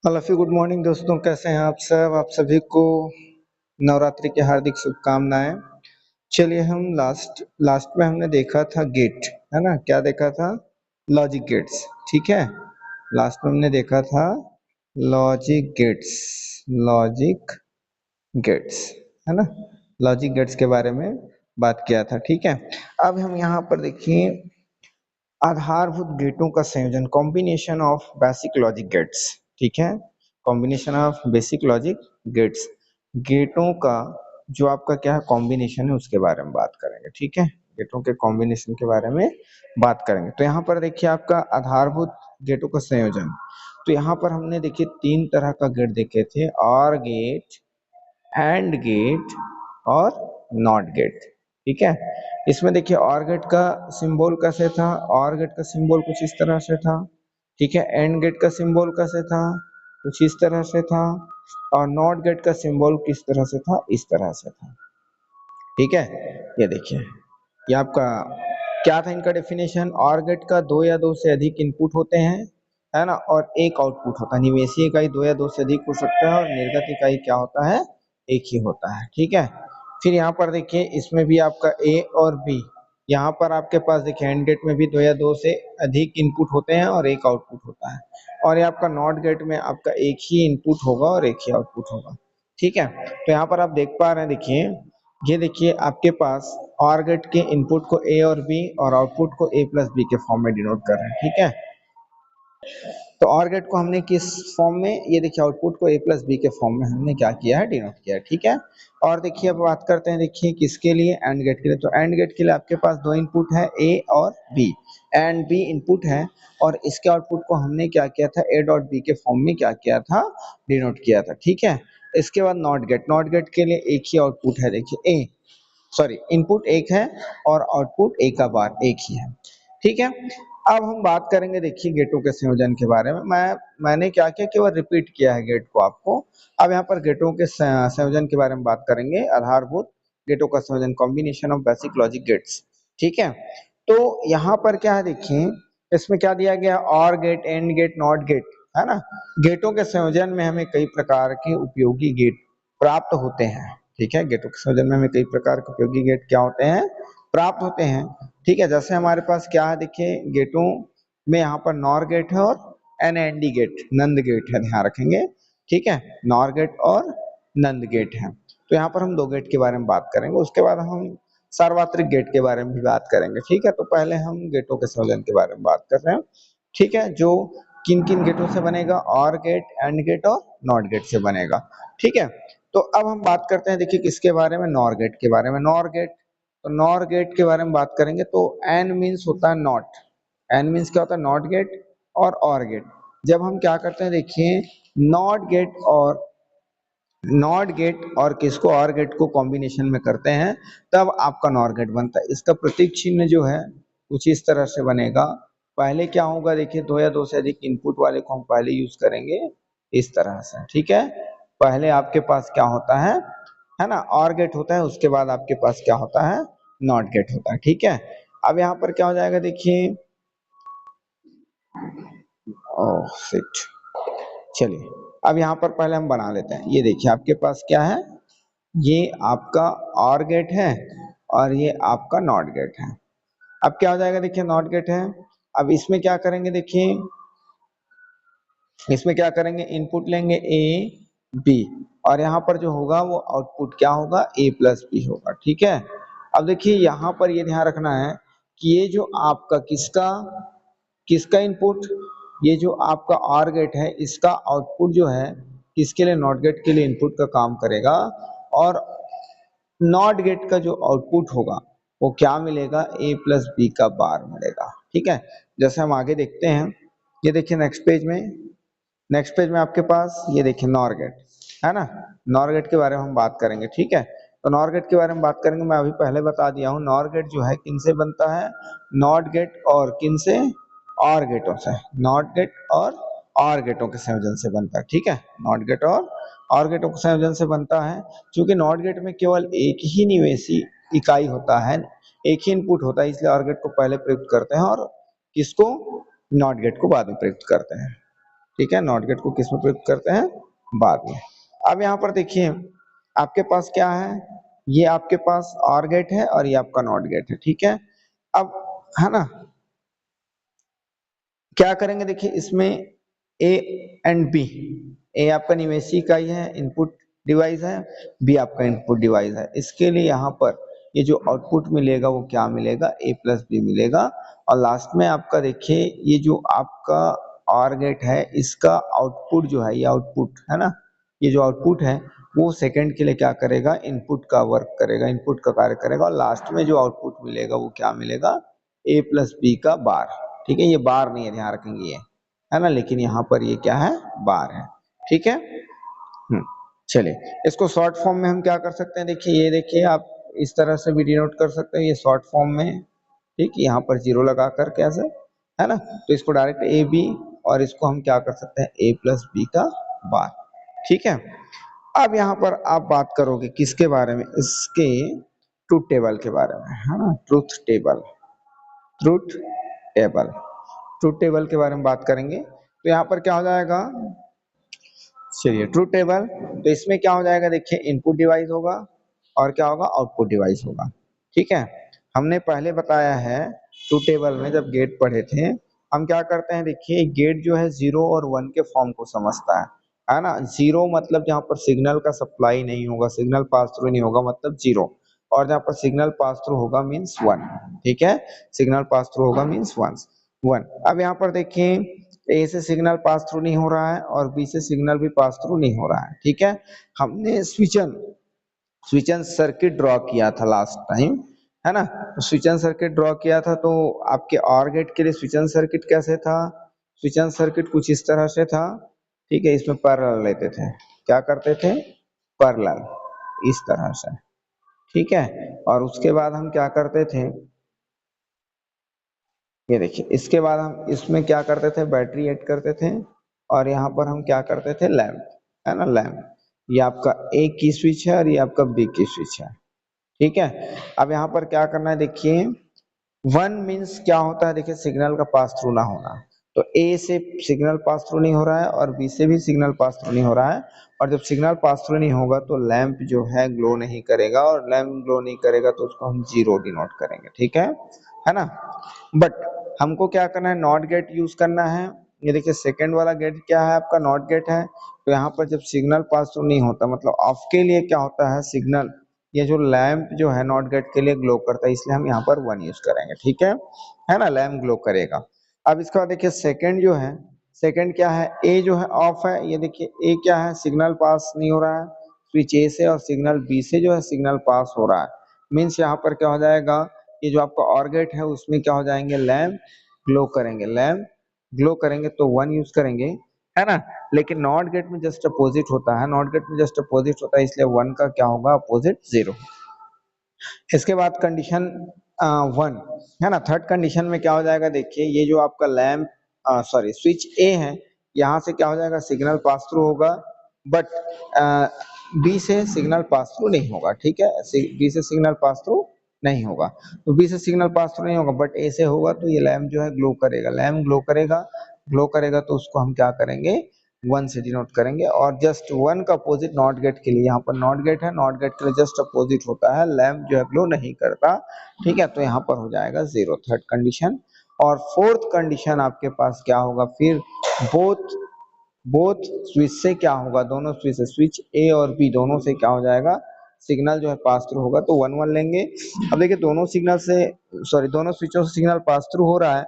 हालांकि good morning दोस्तों, कैसे हैं आप सब। आप सभी को नवरात्रि की हार्दिक शुभकामनाएं। चलिए, हम लास्ट लास्ट में हमने देखा था गेट, है ना। क्या देखा था? Logic gates. ठीक है, लास्ट में हमने देखा था लॉजिक गेट्स। लॉजिक गेट्स, है ना। लॉजिक गेट्स के बारे में बात किया था। ठीक है, अब हम यहाँ पर देखिए आधारभूत गेटों का संयोजन, combination of basic logic gates. ठीक है, combination of basic logic gates, गेटों का जो आपका क्या है कॉम्बिनेशन है उसके बारे में बात करेंगे। ठीक है, गेटों के कॉम्बिनेशन के बारे में बात करेंगे। तो यहाँ पर देखिए आपका आधारभूत गेटों का संयोजन। तो यहाँ पर हमने देखिए तीन तरह का गेट देखे थे, और गेट, एंड गेट और नॉट गेट। ठीक है, इसमें देखिए और गेट का सिंबल कैसे था, और गेट का सिंबल कुछ इस तरह से था। ठीक है, एंड गेट का सिंबल कैसे था, कुछ इस तरह से था। और नॉट गेट का सिंबल किस तरह से था, इस तरह से था। ठीक है, ये देखिए, ये आपका क्या था इनका डेफिनेशन। और गेट का दो या दो से अधिक इनपुट होते हैं, है ना, और एक आउटपुट होता है। निवेशी इकाई दो या दो से अधिक हो सकता है, और निर्गत इकाई क्या होता है, एक ही होता है। ठीक है, फिर यहाँ पर देखिए इसमें भी आपका ए और बी, यहाँ पर आपके पास देखिए एंड गेट में भी दो या दो से अधिक इनपुट होते हैं और एक आउटपुट होता है। और ये आपका नॉट गेट में आपका एक ही इनपुट होगा और एक ही आउटपुट होगा। ठीक है, तो यहाँ पर आप देख पा रहे हैं, देखिए ये देखिए आपके पास और गेट के इनपुट को ए और बी और आउटपुट को ए प्लस बी के फॉर्म में डिनोट कर रहे हैं। ठीक है, तो और गेट को हमने किस फॉर्म में, ये देखिए आउटपुट को ए प्लस बी के फॉर्म में हमने क्या किया है, डिनोट किया है। ठीक है, और देखिए अब बात करते हैं, देखिए किसके लिए, एंड गेट के लिए। तो एंड गेट के लिए आपके पास दो इनपुट है, ए और बी। एंड बी इनपुट है, और इसके आउटपुट को हमने क्या किया था, ए डॉट बी के फॉर्म में क्या किया था, डिनोट किया था। ठीक है, इसके बाद नॉट गेट। नॉट गेट के लिए एक ही आउटपुट है, देखिए ए, सॉरी इनपुट एक है और आउटपुट ए का बार एक ही है। ठीक है, अब हम बात करेंगे देखिए गेटों के संयोजन के बारे में। मैंने क्या किया, केवल रिपीट किया है गेट को आपको। अब यहाँ पर गेटों के संयोजन के बारे में बात करेंगे। आधारभूत गेटों का संयोजन, combination of basic logic gates. ठीक है, तो यहाँ पर क्या है, देखिए इसमें क्या दिया गया, और gate, and gate, not gate, है ना। गेटों के संयोजन में हमें कई प्रकार के उपयोगी गेट प्राप्त होते हैं। ठीक है, गेटों के संयोजन में हमें कई प्रकार के उपयोगी गेट क्या होते हैं, प्राप्त होते हैं। ठीक है, जैसे हमारे पास क्या है, देखिए गेटों में यहाँ पर नॉर गेट है और एनएनडी गेट, नंद गेट है, ध्यान रखेंगे। ठीक है, नॉर गेट और नंद गेट है। तो यहाँ पर हम दो गेट के बारे में बात करेंगे, उसके बाद हम सार्वत्रिक गेट के बारे में भी बात करेंगे। ठीक है, तो पहले हम गेटों के संयोजन के बारे में बात कर रहे हैं। ठीक है, जो किन किन गेटों से बनेगा, और गेट, एंड गेट और नॉट गेट से बनेगा। ठीक है, तो अब हम बात करते हैं, देखिए किसके बारे में, नॉर गेट के बारे में। नॉर गेट, तो नॉर गेट के बारे में बात करेंगे। तो एन मीन्स होता है नॉट, एन मीन्स क्या होता है, नॉट गेट और गेट। जब हम क्या करते हैं, देखिए नॉट गेट और किसको, और गेट को कॉम्बिनेशन में करते हैं, तब आपका नॉर गेट बनता है। इसका प्रतीक चिन्ह जो है कुछ इस तरह से बनेगा। पहले क्या होगा, देखिए दो या दो से अधिक इनपुट वाले को हम पहले यूज करेंगे इस तरह से। ठीक है, पहले आपके पास क्या होता है ना, और गेट होता है, उसके बाद आपके पास क्या होता है, नॉट गेट होता है। ठीक है, अब यहाँ पर क्या हो जाएगा, देखिए ओह शिट, चलिए अब यहाँ पर पहले हम बना लेते हैं। ये देखिए आपके पास क्या है, ये आपका और गेट है और ये आपका नॉट गेट है। अब क्या हो जाएगा, देखिए नॉट गेट है। अब इसमें क्या करेंगे, देखिए इसमें क्या करेंगे, इनपुट लेंगे ए बी, और यहाँ पर जो होगा वो आउटपुट क्या होगा, ए प्लस बी होगा। ठीक है, अब देखिए यहाँ पर ये ध्यान रखना है कि ये जो आपका किसका किसका इनपुट, ये जो आपका और गेट है, इसका आउटपुट जो है किसके लिए, नॉट गेट के लिए इनपुट का काम करेगा। और नॉट गेट का जो आउटपुट होगा वो क्या मिलेगा, ए प्लस बी का बार मिलेगा। ठीक है, जैसे हम आगे देखते हैं, ये देखिए नेक्स्ट पेज में आपके पास ये देखिए नॉर गेट, है ना। नॉर गेट के बारे में हम बात करेंगे। ठीक है, तो नॉर गेट के बारे में बात करेंगे। मैं अभी पहले बता दिया हूँ, नॉर गेट जो है किन से बनता है, नॉट गेट और किन से, और गेटों से। नॉट गेट और गेटों के संयोजन से बनता है। ठीक है, नॉट गेट और गेटों के संयोजन से बनता है। क्योंकि नॉट गेट में केवल एक ही निवेशी इकाई होता है, एक ही इनपुट होता है, इसलिए और गेट को पहले प्रयुक्त करते हैं और किसको, नॉट गेट को बाद में प्रयुक्त करते हैं। ठीक है, नॉट गेट को किस में प्रयुक्त करते हैं, बाद में। अब यहाँ पर देखिए आपके पास क्या है, ये आपके पास और गेट है और ये आपका नॉट गेट है, ठीक है। अब है ना, क्या करेंगे देखिए इसमें ए एंड बी, ए आपका निवेशी इकाई है, इनपुट डिवाइस है, बी आपका इनपुट डिवाइस है। इसके लिए यहाँ पर ये जो आउटपुट मिलेगा वो क्या मिलेगा, ए प्लस बी मिलेगा। और लास्ट में आपका देखिए ये जो आपका और गेट है इसका आउटपुट जो है, ये आउटपुट है ना, ये जो आउटपुट है वो सेकंड के लिए क्या करेगा, इनपुट का वर्क करेगा, इनपुट का कार्य करेगा। और लास्ट में जो आउटपुट मिलेगा वो क्या मिलेगा, ए प्लस बी का बार, ठीक है। ये बार नहीं है, ध्यान रखेंगे ये है ना, लेकिन यहाँ पर ये क्या है, बार है, ठीक है। चलिए इसको शॉर्ट फॉर्म में हम क्या कर सकते हैं, देखिए ये देखिए आप इस तरह से भी डिनोट कर सकते हैं, ये शॉर्ट फॉर्म में, ठीक, यहाँ पर जीरो लगा कर कैसे, है ना। तो इसको डायरेक्ट ए बी, और इसको हम क्या कर सकते हैं, ए प्लस बी का बार, ठीक है। अब यहाँ पर आप बात करोगे किसके बारे में, इसके ट्रूथ टेबल के बारे में, है ना, truth table, truth table, truth table के बारे में बात करेंगे। तो यहाँ पर क्या हो जाएगा, चलिए ट्रूथ टेबल, तो इसमें क्या हो जाएगा देखिए, इनपुट डिवाइस होगा और क्या होगा, आउटपुट डिवाइस होगा, ठीक है। हमने पहले बताया है ट्रूथ टेबल में जब गेट पढ़े थे, हम क्या करते हैं देखिए, गेट जो है 0 और 1 के फॉर्म को समझता है ना। 0 मतलब जहाँ पर सिग्नल का सप्लाई नहीं होगा, सिग्नल पास थ्रू नहीं होगा, मतलब 0। और जहाँ पर सिग्नल पास थ्रू होगा मीन्स 1, ठीक है, सिग्नल पास थ्रू होगा मीन्स 1। अब यहाँ पर देखिए ए से सिग्नल पास थ्रू नहीं हो रहा है और बी से सिग्नल भी पास थ्रू नहीं हो रहा है, ठीक है। हमने स्विचन सर्किट ड्रॉ किया था लास्ट टाइम, है ना। तो स्विचन सर्किट ड्रॉ किया था, तो आपके और गेट के लिए स्विचन सर्किट कैसे था, स्विचन सर्किट कुछ इस तरह से था, ठीक है। इसमें पैरेलल लेते थे, क्या करते थे, पैरेलल, इस तरह से, ठीक है। और उसके बाद हम क्या करते थे, ये देखिए इसके बाद हम इसमें क्या करते थे, बैटरी ऐड करते थे, और यहाँ पर हम क्या करते थे, लैंप, है ना, लैंप। ये आपका ए की स्विच है और ये आपका बी की स्विच है, ठीक है। अब यहाँ पर क्या करना है देखिए, 1 मीन्स क्या होता है देखिए, सिग्नल का पास थ्रू ना होना। तो ए से सिग्नल पास थ्रू नहीं हो रहा है और बी से भी सिग्नल पास थ्रू नहीं हो रहा है, और जब सिग्नल पास थ्रू नहीं होगा तो लैंप जो है ग्लो नहीं करेगा, और लैंप ग्लो नहीं करेगा तो उसको हम जीरो डिनोट करेंगे, ठीक है ना। बट हमको क्या करना है, नॉट गेट यूज करना है। ये देखिए सेकंड वाला गेट क्या है, आपका नॉट गेट है। तो यहाँ पर जब सिग्नल पास थ्रू नहीं होता, मतलब ऑफ के लिए क्या होता है, सिग्नल, ये जो लैंप जो है नॉट गेट के लिए ग्लो करता है, इसलिए हम यहाँ पर 1 यूज करेंगे, ठीक है ना, लैंप ग्लो करेगा। अब इसके बाद देखिए सेकंड जो है, सेकंड क्या है, ए जो है ऑफ है, ये देखिए ए क्या है, सिग्नल पास नहीं हो रहा है, स्विच ए से, और सिग्नल बी से जो है सिग्नल पास हो रहा है, मीन्स यहाँ पर क्या हो जाएगा, ये जो आपका और गेट है उसमें क्या हो जाएंगे, लैंप ग्लो करेंगे, लैंप ग्लो करेंगे तो 1 यूज करेंगे, है ना। लेकिन नॉट गेट में जस्ट अपोजिट होता है, नॉट गेट में जस्ट अपोजिट होता है, इसलिए 1 का क्या होगा, अपोजिट 0। इसके बाद कंडीशन 1, है ना। थर्ड कंडीशन में क्या हो जाएगा देखिए, ये जो आपका लैंप, सॉरी स्विच ए है, यहाँ से क्या हो जाएगा, सिग्नल पास थ्रू होगा, बट बी से सिग्नल पास थ्रू नहीं होगा, ठीक है, बी से सिग्नल पास थ्रू नहीं होगा। तो बी से सिग्नल पास थ्रू नहीं होगा बट ए से होगा, तो ये लैंप जो है ग्लो करेगा, लैंप ग्लो करेगा, ग्लो करेगा तो उसको हम क्या करेंगे, 1 से डिनोट करेंगे। और जस्ट 1 का अपोजिट नॉट गेट के लिए, यहाँ पर नॉट गेट है, नॉट गेट के लिए जस्ट अपोजिट होता है, लैंप जो है ग्लो नहीं करता, ठीक है। तो यहाँ पर हो जाएगा 0, थर्ड कंडीशन। और फोर्थ कंडीशन आपके पास क्या होगा फिर, बोथ बोथ स्विच से क्या होगा, दोनों स्विच से, स्विच ए और बी दोनों से क्या हो जाएगा, सिग्नल जो है पास थ्रू होगा, तो 1 1 लेंगे। अब देखिए दोनों सिग्नल से, सॉरी दोनों स्विचों से सिग्नल पास थ्रू हो रहा है,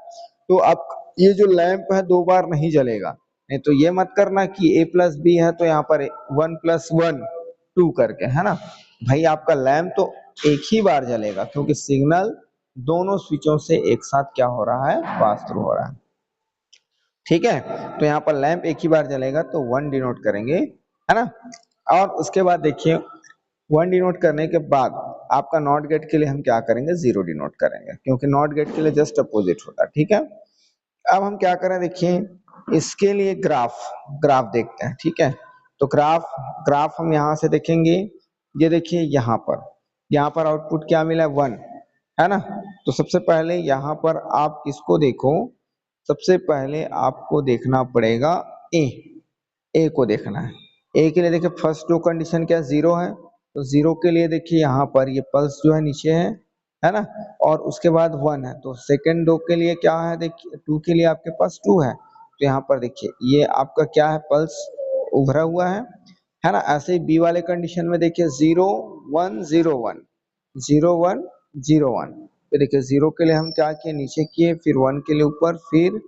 तो अब ये जो लैंप है 2 बार नहीं जलेगा। नहीं तो ये मत करना कि ए प्लस बी है तो यहाँ पर 1 + 1 2 करके, है ना। भाई आपका लैंप तो एक ही बार जलेगा, क्योंकि सिग्नल दोनों स्विचों से एक साथ क्या हो रहा है, पास थ्रू हो रहा है, ठीक है। तो यहाँ पर लैंप एक ही बार जलेगा तो 1 डिनोट करेंगे, है ना। और उसके बाद देखिए 1 डिनोट करने के बाद आपका नॉट गेट के लिए हम क्या करेंगे, 0 डिनोट करेंगे, क्योंकि नॉट गेट के लिए जस्ट अपोजिट होता है, ठीक है। अब हम क्या करें देखिए, इसके लिए ग्राफ ग्राफ देखते हैं, ठीक है। तो ग्राफ ग्राफ हम यहाँ से देखेंगे, ये देखिए यहाँ पर आउटपुट क्या मिला, 1, है ना। तो सबसे पहले यहाँ पर आप किसको देखो, सबसे पहले आपको देखना पड़ेगा ए, ए को देखना है। ए के लिए देखिए फर्स्ट दो कंडीशन क्या जीरो है, तो जीरो के लिए देखिए यहाँ पर ये पल्स जो है नीचे है ना, और उसके बाद वन है, तो सेकंड दो के लिए क्या है, देखिए टू के लिए आपके पास टू है, तो यहाँ पर देखिए ये आपका क्या है, पल्स उभरा हुआ है ना। ऐसे ही बी वाले कंडीशन में देखिए zero one zero one, zero one zero one, तो देखिए जीरो के लिए हम क्या किए, नीचे किए, फिर वन के लिए ऊपर, फिर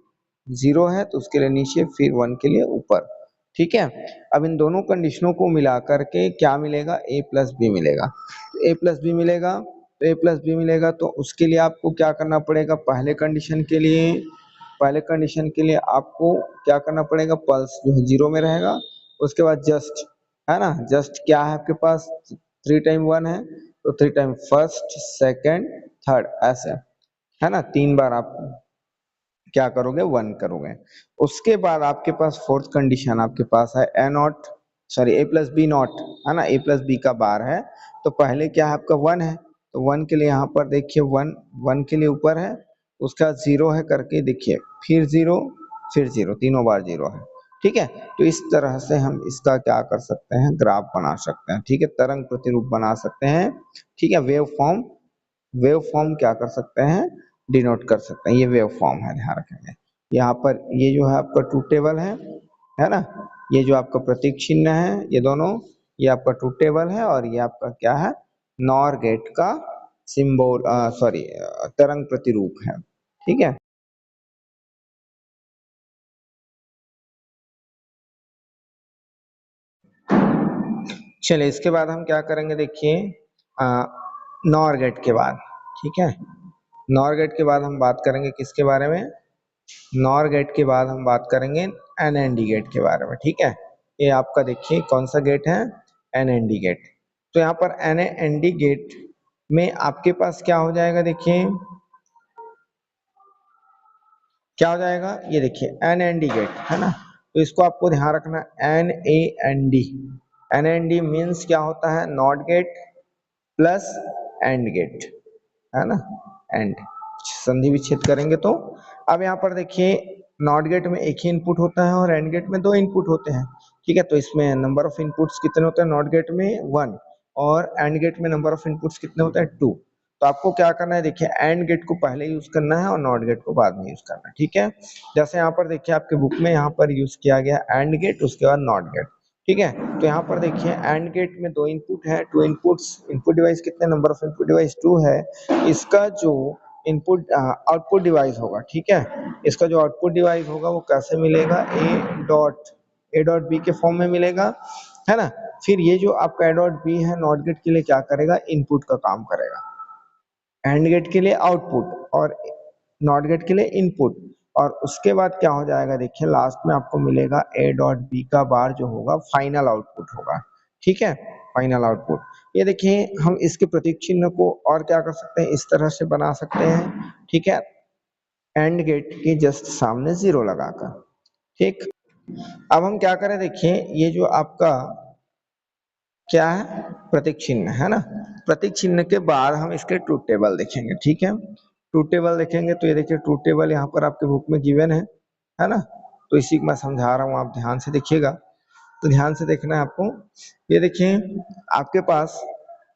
जीरो है तो उसके लिए नीचे, फिर वन के लिए ऊपर, ठीक है। अब इन दोनों कंडीशनों को मिला करके क्या मिलेगा, ए प्लस बी मिलेगा। तो ए प्लस बी मिलेगा, तो ए प्लस बी मिलेगा, तो उसके लिए आपको क्या करना पड़ेगा, पहले कंडीशन के लिए आपको क्या करना पड़ेगा, पल्स जो है जीरो में रहेगा, उसके बाद जस्ट, है ना, जस्ट क्या है आपके पास, थ्री टाइम वन है, तो three time first second third ऐसे, है ना, तीन बार आप क्या करोगे, वन करोगे। उसके बाद आपके पास फोर्थ कंडीशन आपके पास है A naught, sorry A plus B naught, है ना, ए प्लस बी का बार है, तो पहले क्या है आपका वन है, तो वन के लिए यहाँ पर देखिए वन, वन के लिए ऊपर है, उसका जीरो है करके देखिए, फिर जीरो, फिर जीरो, तीनों बार जीरो है, ठीक है। तो इस तरह से हम इसका क्या कर सकते हैं, ग्राफ बना सकते हैं, ठीक है, तरंग प्रतिरूप बना सकते हैं, ठीक है, वेव फॉर्म क्या कर सकते हैं, डिनोट कर सकते हैं, ये वेव फॉर्म है, ध्यान रखेंगे। यहाँ पर ये जो है आपका ट्रूथ टेबल है ना, ये जो आपका प्रतीक चिन्ह है, ये दोनों, ये आपका ट्रूथ टेबल है, और ये आपका क्या है, नॉर गेट का सिंबल, सॉरी तरंग प्रतिरूप है, ठीक है। चलिए इसके बाद हम क्या करेंगे, देखिए नॉर गेट के बाद, ठीक है, नॉर गेट के बाद हम बात करेंगे किसके बारे में, नॉर गेट के बाद हम बात करेंगे एनएनडी गेट के बारे में, ठीक है। ये आपका देखिए कौन सा गेट है, एनएनडी गेट। तो यहाँ पर एनएनडी गेट में आपके पास क्या हो जाएगा, देखिए क्या हो जाएगा, ये देखिए एनएनडी गेट है ना, तो इसको आपको ध्यान रखना, N A N D, N N D means क्या होता है, not gate plus and gate, है ना, एंड संधि विच्छेद करेंगे तो। अब यहाँ पर देखिए नॉट गेट में एक ही इनपुट होता है और एंड गेट में दो इनपुट होते हैं, ठीक है, तो इसमें नंबर ऑफ इनपुट्स कितने होते हैं, नॉट गेट में वन, और एंड गेट में नंबर ऑफ इनपुट्स कितने होते हैं, टू। तो आपको क्या करना है, देखिए एंड गेट को पहले यूज करना है और नॉट गेट को बाद में यूज करना है, ठीक है। जैसे यहाँ पर देखिए आपके बुक में यहाँ पर यूज किया गया एंड गेट, उसके बाद नॉट गेट, ठीक है। तो यहाँ पर देखिए एंड गेट में दो इनपुट है, टू इनपुट्स, इनपुट डिवाइस कितने, number of input device two है, इसका जो इनपुट आउटपुट डिवाइस होगा, ठीक है, इसका जो आउटपुट डिवाइस होगा वो कैसे मिलेगा, ए डॉट बी के फॉर्म में मिलेगा, है ना। फिर ये जो आपका ए डॉट बी है नॉट गेट के लिए क्या करेगा, इनपुट का काम करेगा, एंड गेट के लिए आउटपुट और नॉट गेट के लिए इनपुट, और उसके बाद क्या हो जाएगा, देखिए लास्ट में आपको मिलेगा ए डॉट बी का बार जो होगा फाइनल आउटपुट होगा, ठीक है, फाइनल आउटपुट। ये देखिए हम इसके प्रतीक चिन्ह को और क्या कर सकते हैं, इस तरह से बना सकते हैं, ठीक है, एंड गेट के जस्ट सामने जीरो लगाकर, ठीक। अब हम क्या करें, देखिए ये जो आपका क्या है, प्रतीक चिन्ह है ना, प्रतीक चिन्ह के बाद हम इसके ट्रूथ टेबल देखेंगे, ठीक है। ट्रूथ टेबल देखेंगे तो ये देखिए ट्रूथ टेबल यहाँ पर आपके बुक में गिवन है ना, तो इसी को मैं समझा रहा हूँ, आप ध्यान से देखिएगा, तो ध्यान से देखना है आपको। ये देखिए आपके पास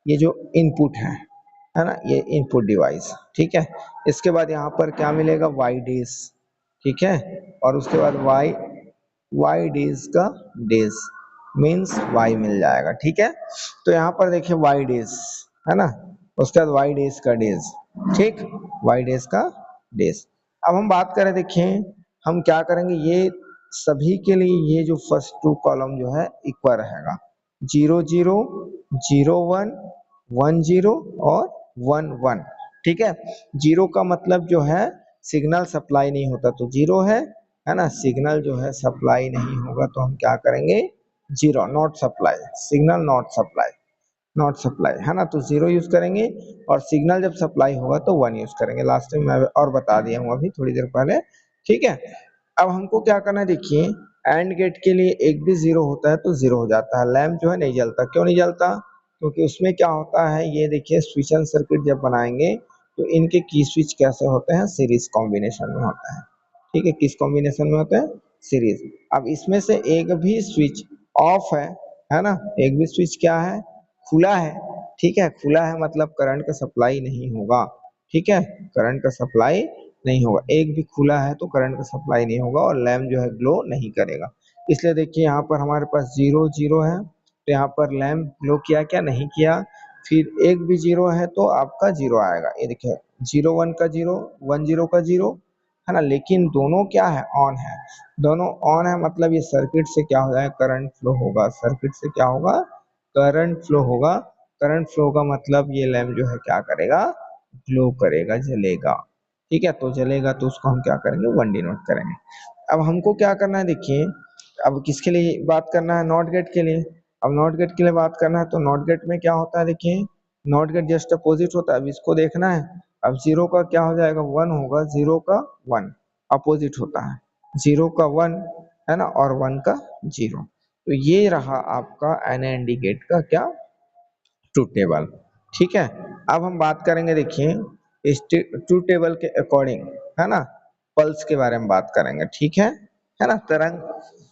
ये जो इनपुट है ना, ये इनपुट डिवाइस, ठीक है, इसके बाद यहाँ पर क्या मिलेगा, वाई डेज, ठीक है, और उसके बाद वाई डेज का डेज मीन्स वाई मिल जाएगा, ठीक है। तो यहाँ पर देखिए वाई डेज है ना, उसके बाद वाई डेज का डेज, ठीक, वाई डेज का डेज। अब हम बात करें, देखिए हम क्या करेंगे, ये सभी के लिए ये जो फर्स्ट टू कॉलम जो है इक्वल रहेगा, zero zero, zero one, one zero और वन वन, ठीक है। जीरो का मतलब जो है सिग्नल सप्लाई नहीं होता तो जीरो है ना, सिग्नल जो है सप्लाई नहीं होगा तो हम क्या करेंगे, zero, not supply, signal not supply, not supply, है ना, तो जीरो यूज करेंगे, और सिग्नल जब सप्लाई होगा तो वन यूज करेंगे, लास्ट टाइम मैं और बता दिया हूँ अभी थोड़ी देर पहले, ठीक है। अब हमको क्या करना है, देखिए एंड गेट के लिए एक भी जीरो होता है तो जीरो हो जाता है, लैंप जो है नहीं जलता, क्यों नहीं जलता, क्योंकि उसमें क्या होता है, ये देखिए स्विच एंड सर्किट जब बनाएंगे तो इनके की स्विच कैसे होते हैं, सीरीज कॉम्बिनेशन में होता है, ठीक है, किस कॉम्बिनेशन में होते हैं, सीरीज। अब इसमें से एक भी स्विच ऑफ है ना, एक भी स्विच क्या है, खुला है, ठीक है, खुला है मतलब करंट का सप्लाई नहीं होगा, ठीक है, करंट का सप्लाई नहीं होगा, एक भी खुला है तो करंट का सप्लाई नहीं होगा और लैम्प जो है ग्लो नहीं करेगा। इसलिए देखिए यहाँ पर हमारे पास 0 0 है, तो यहाँ पर लैम्प ग्लो किया क्या, नहीं किया। फिर एक भी 0 है तो आपका 0 आएगा, ये देखिए 0 1 का 0, 1 0 का 0, है ना, लेकिन दोनों क्या है, ऑन है, दोनों ऑन है मतलब ये सर्किट से क्या हो जाएगा, करंट फ्लो होगा, सर्किट से क्या होगा, करंट फ्लो होगा, करंट फ्लो का मतलब ये लैम्प जो है क्या करेगा, ग्लो करेगा, जलेगा, ठीक है, तो जलेगा तो उसको हम क्या करेंगे, 1 डिनोट करेंगे। अब हमको क्या करना है देखिए, अब किसके लिए बात करना है, नॉट गेट के लिए। अब नॉट गेट के लिए बात करना है तो नॉट गेट में क्या होता है देखिए, नॉट गेट जस्ट अपोजिट होता है, अब इसको देखना है। अब 0 का क्या हो जाएगा, 1 होगा, 0 का 1 अपोजिट होता है, 0 का 1 है ना, और 1 का 0, तो ये रहा आपका NAND गेट का क्या, ट्रूथ टेबल, ठीक है। अब हम बात करेंगे देखिए इस ट्रूथ टेबल के अकॉर्डिंग, है ना, पल्स के बारे में बात करेंगे, ठीक है ना, तरंग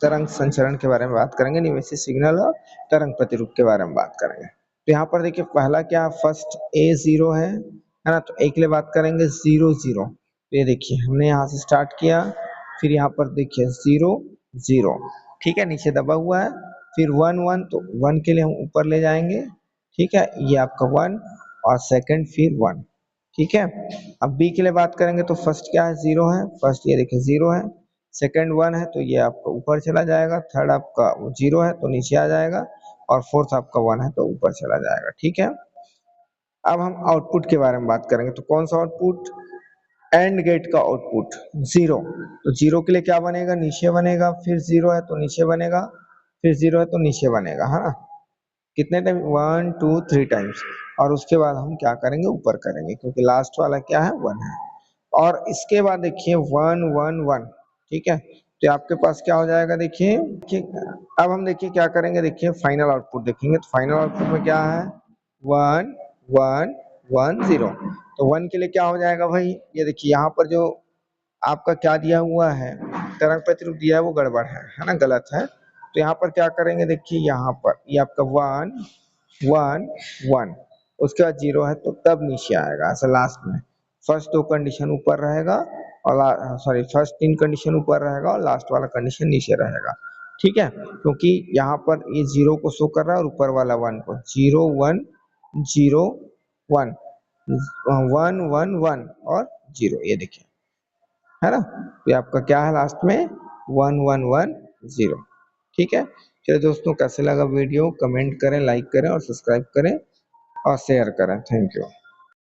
तरंग संचरण के बारे में बात करेंगे, निवेशी सिग्नल और तरंग प्रतिरूप के बारे में बात करेंगे। तो यहाँ पर देखिए पहला क्या, फर्स्ट A0 है ना, तो एक के लिए बात करेंगे 0 0, तो ये देखिए हमने यहाँ से स्टार्ट किया, फिर यहाँ पर देखिए 0 0, ठीक है, नीचे दबा हुआ है, फिर 1 1, तो 1 के लिए हम ऊपर ले जाएंगे, ठीक है, ये आपका 1 और सेकंड फिर 1, ठीक है। अब बी के लिए बात करेंगे तो फर्स्ट क्या है, 0 है, फर्स्ट ये देखिए 0 है, सेकंड 1 है तो ये आपका ऊपर चला जाएगा, थर्ड आपका 0 है तो नीचे आ जाएगा, और फोर्थ आपका 1 है तो ऊपर चला जाएगा, ठीक है। अब हम आउटपुट के बारे में बात करेंगे, तो कौन सा आउटपुट, एंड गेट का आउटपुट 0, तो 0 के लिए क्या बनेगा, नीचे बनेगा, फिर 0 है तो नीचे बनेगा, फिर 0 है तो नीचे बनेगा, है ना, कितने टाइम, 1 2 3 टाइम्स, और उसके बाद हम क्या करेंगे, ऊपर करेंगे, क्योंकि लास्ट वाला क्या है, 1 है। और इसके बाद देखिए 1 1 1, ठीक है, तो आपके पास क्या हो जाएगा देखिए, अब हम देखिए क्या करेंगे, देखिए फाइनल आउटपुट देखेंगे, तो फाइनल आउटपुट में क्या है, 1 1 1 0, तो 1 के लिए क्या हो जाएगा भाई, ये देखिए यहाँ पर जो आपका क्या दिया हुआ है, तरंग प्रतिरूप दिया है वो गड़बड़ है ना, गलत है, तो यहाँ पर क्या करेंगे देखिए, यहाँ पर ये आपका 1 1 1, उसके बाद 0 है तो तब नीचे आएगा, ऐसा लास्ट में फर्स्ट 2 कंडीशन ऊपर रहेगा, और सॉरी फर्स्ट 3 कंडीशन ऊपर रहेगा और लास्ट वाला कंडीशन नीचे रहेगा, ठीक है, क्योंकि यहाँ पर ये 0 को शो कर रहा है और ऊपर वाला 1 को, 0 1 0 1 1 1 1 और 0, ये देखिए, है ना, तो ये आपका क्या है लास्ट में, 1 1 1 0, ठीक है। चलिए दोस्तों, कैसे लगा वीडियो, कमेंट करें, लाइक करें और सब्सक्राइब करें और शेयर करें, थैंक यू।